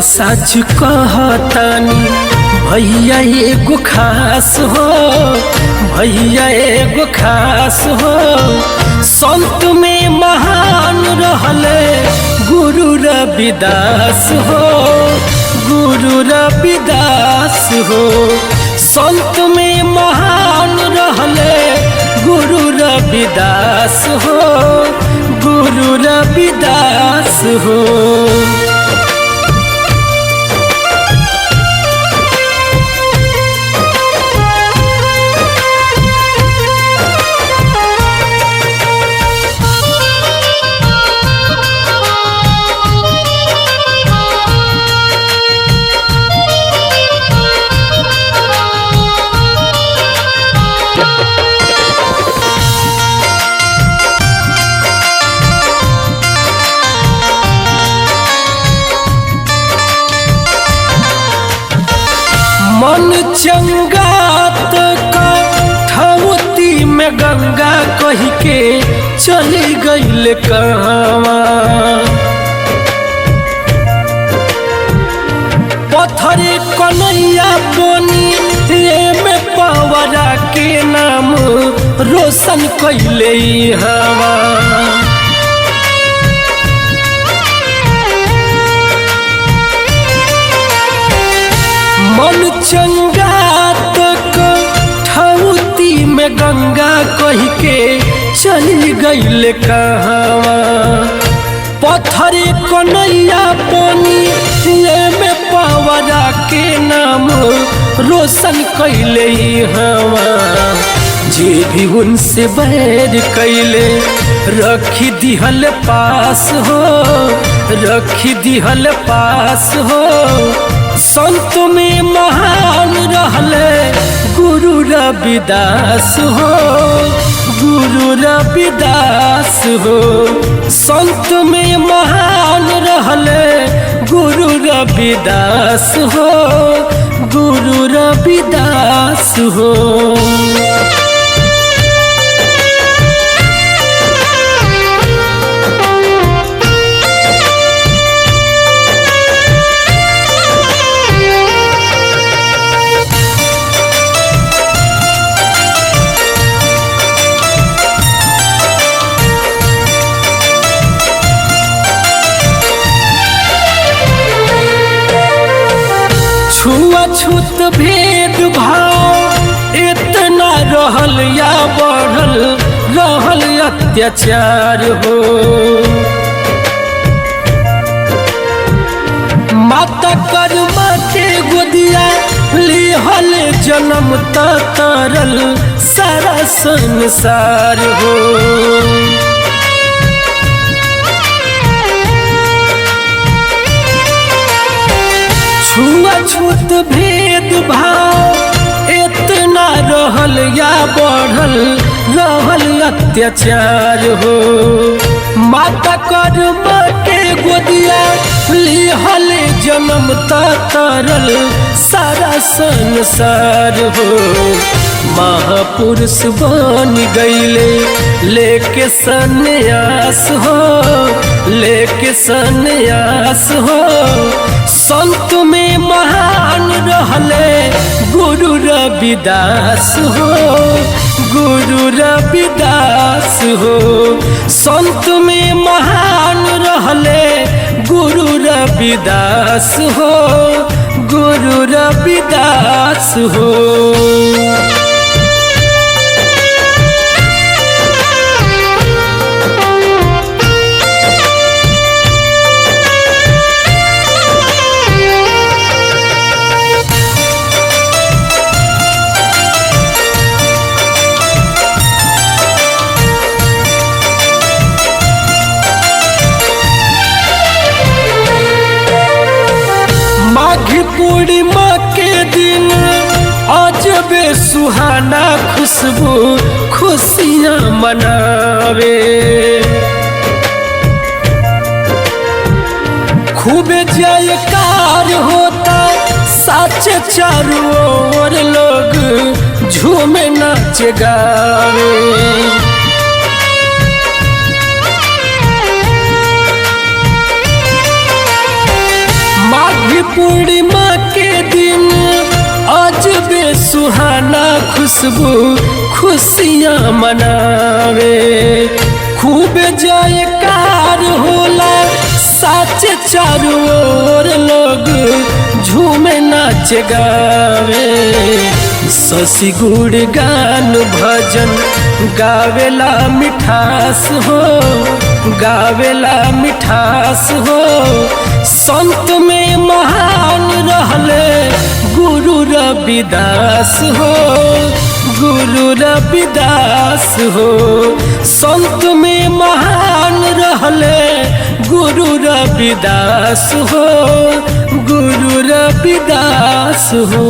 सच कहतानी भैया एगो खास हो, भैया एगो खास हो। संत में महान रहले गुरु रविदास हो, गुरु रविदास हो। संत में महान रहले गुरु रविदास हो, गुरु रविदास हो। मन चंगात का ठवती में गंगा कह के चली गईल कहवा। पत्थरे कन्हैया बनी में पवरा के नाम रोशन कैले हवा। मन चंगात ठौती में गंगा कह के चली गईल कहवा। पत्थरे कन्हैया बनी में पवरा के नाम रोशन कैले हवा। जे भी उनसे बैर कैले रखी दिहल पास हो, रखी दिहल पास हो। संत में महान रहले गुरु रविदास हो, गुरु रविदास हो। संत में महान रहले गुरु रविदास हो, गुरु रविदास हो। छुआछूत भेदभाव इतना रहल या बढ़ल रहल अत्याचार हो। माता कर्मा के गोदिया लिहल जन्म तरल सारा संसार हो। छुआछूत भेदभाव इतना रहल या बढ़ल रहल अत्याचार हो। माता कर्मा के गोदिया लिहल जन्म तरल सारा संसार हो। महापुरुष बन गईले लेके सन्यास हो, लेके सन्यास हो। संत में महान रहले गुरु रविदास हो, गुरु रविदास हो। संत में महान रहले गुरु रविदास हो, गुरु रविदास हो। पूर्णिमा के दिन अजबे सुहाना खुशबू खुशियाँ मनावे। खूब जयकार होता सच चारों ओर लोग झूमे नाच गावे। माघ पूर्णिमा के दिन अजबे सुहाना खुशबू खुशियाँ मनावे। खूब जयकार होला सच चारों ओर लोग झूमे नाच गावे। शशि गुणगान भजन गावेला मिठास हो, गावेला मिठास हो। संत में महान रहले गुरु रविदास हो, गुरु रविदास हो। संत में महान रहले गुरु रविदास हो, गुरु रविदास हो।